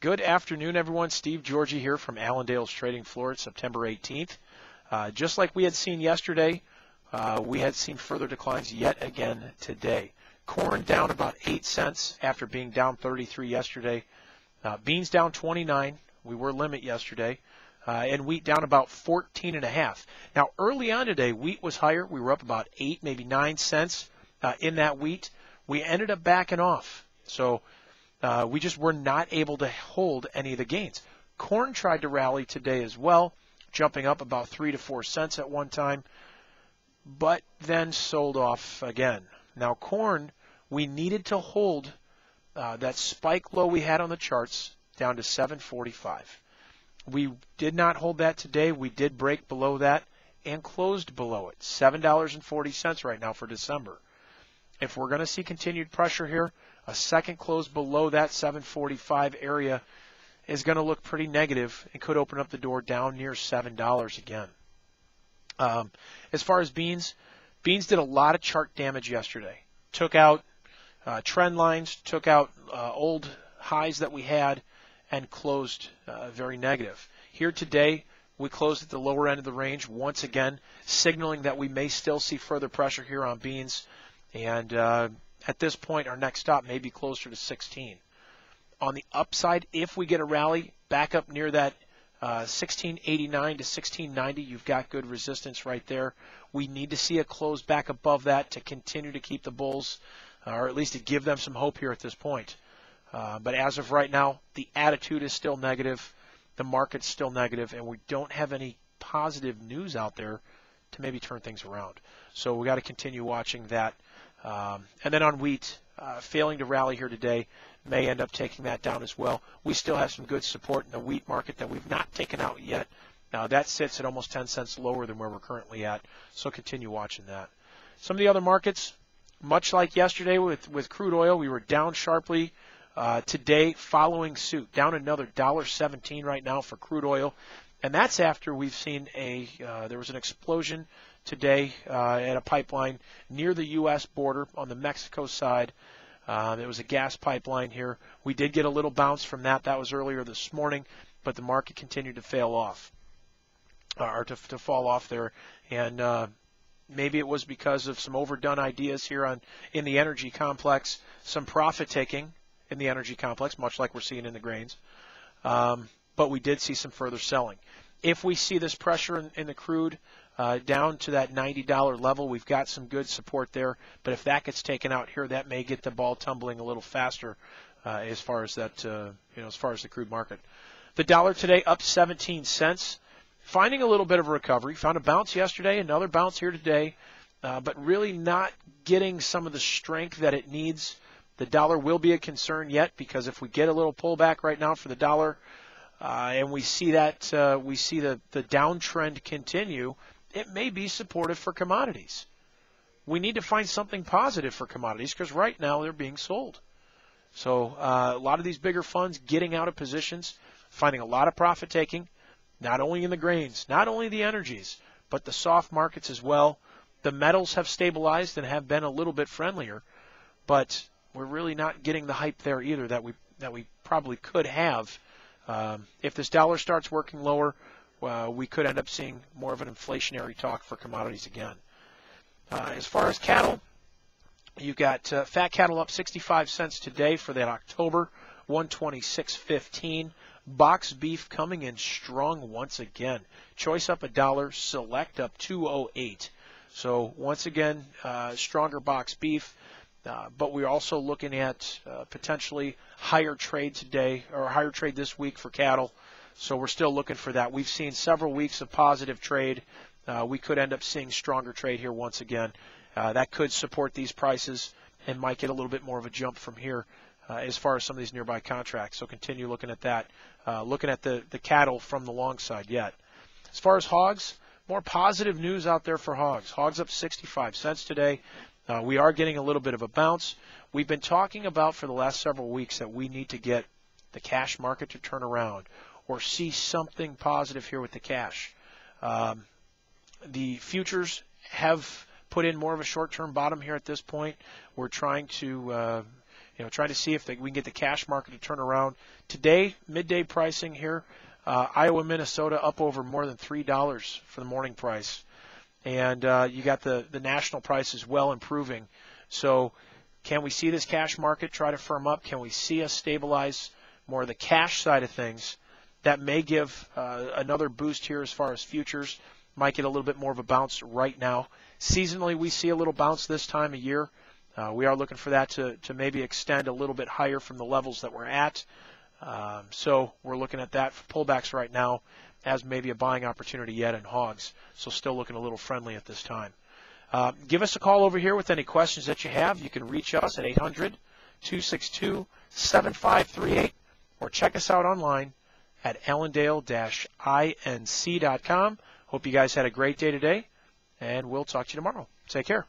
Good afternoon, everyone. Steve Georgie here from Allendale's Trading Floor. It's September 18th. Just like we had seen yesterday, we had seen further declines yet again today. Corn down about 8 cents after being down 33 yesterday. Beans down 29. We were limit yesterday. And wheat down about 14.5. Now, early on today, wheat was higher. We were up about 8, maybe 9 cents in that wheat. We ended up backing off. So we just were not able to hold any of the gains. Corn tried to rally today as well, jumping up about 3 to 4 cents at one time, but then sold off again. Now, corn, we needed to hold that spike low we had on the charts down to 7.45. We did not hold that today. We did break below that and closed below it. $7.40 right now for December. If we're going to see continued pressure here, a second close below that 7.45 area is going to look pretty negative and could open up the door down near $7 again. As far as beans did a lot of chart damage yesterday. Took out trend lines, took out old highs that we had, and closed very negative. Here today, we closed at the lower end of the range, once again, signaling that we may still see further pressure here on beans. And at this point, our next stop may be closer to 16. On the upside, if we get a rally back up near that 1689 to 1690, you've got good resistance right there. We need to see a close back above that to continue to keep the bulls, or at least to give them some hope here at this point. But as of right now, the attitude is still negative, the market's still negative, and we don't have any positive news out there to maybe turn things around. So we got to continue watching that. And then on wheat, failing to rally here today, may end up taking that down as well. We still have some good support in the wheat market that we've not taken out yet. Now that sits at almost 10 cents lower than where we're currently at, so continue watching that. Some of the other markets, much like yesterday with crude oil, we were down sharply. Today, following suit, down another $1.17 right now for crude oil, and that's after we've seen there was an explosion today at a pipeline near the U.S. border on the Mexico side. It was a gas pipeline here. We did get a little bounce from that. That was earlier this morning, but the market continued to fall off there, and maybe it was because of some overdone ideas here in the energy complex, some profit taking in the energy complex, much like we're seeing in the grains. But we did see some further selling. If we see this pressure in the crude down to that $90 level, we've got some good support there. But if that gets taken out here, that may get the ball tumbling a little faster as far as that, as far as the crude market. The dollar today up 17 cents, finding a little bit of a recovery. Found a bounce yesterday, another bounce here today, but really not getting some of the strength that it needs. The dollar will be a concern yet, because if we get a little pullback right now for the dollar, and we see that the downtrend continue, it may be supportive for commodities. We need to find something positive for commodities, because right now they're being sold. So a lot of these bigger funds getting out of positions, finding a lot of profit taking, not only in the grains, not only the energies, but the soft markets as well. The metals have stabilized and have been a little bit friendlier, but we're really not getting the hype there either that we probably could have. If this dollar starts working lower, we could end up seeing more of an inflationary talk for commodities again. As far as cattle, you got fat cattle up 65 cents today for that October, 126.15. Box beef coming in strong once again. Choice up $1, select up 208. So once again, stronger box beef. But we're also looking at potentially higher trade today, or higher trade this week for cattle. So we're still looking for that. We've seen several weeks of positive trade. We could end up seeing stronger trade here once again. That could support these prices and might get a little bit more of a jump from here as far as some of these nearby contracts. So continue looking at that. Looking at the cattle from the long side yet. As far as hogs, more positive news out there for hogs. Hogs up 65 cents today. We are getting a little bit of a bounce. We've been talking about for the last several weeks that we need to get the cash market to turn around or see something positive here with the cash. The futures have put in more of a short-term bottom here at this point. We're trying to trying to see if we can get the cash market to turn around. Today, midday pricing here, Iowa, Minnesota up over more than $3 for the morning price. And you got the national price as well improving. So can we see this cash market try to firm up? Can we see us stabilize more of the cash side of things? That may give another boost here as far as futures. Might get a little bit more of a bounce right now. Seasonally, we see a little bounce this time of year. We are looking for that to maybe extend a little bit higher from the levels that we're at. So we're looking at that for pullbacks right now as maybe a buying opportunity yet in hogs. So still looking a little friendly at this time. Give us a call over here with any questions that you have. You can reach us at 800-262-7538 or check us out online at allendale-inc.com. Hope you guys had a great day today, and we'll talk to you tomorrow. Take care.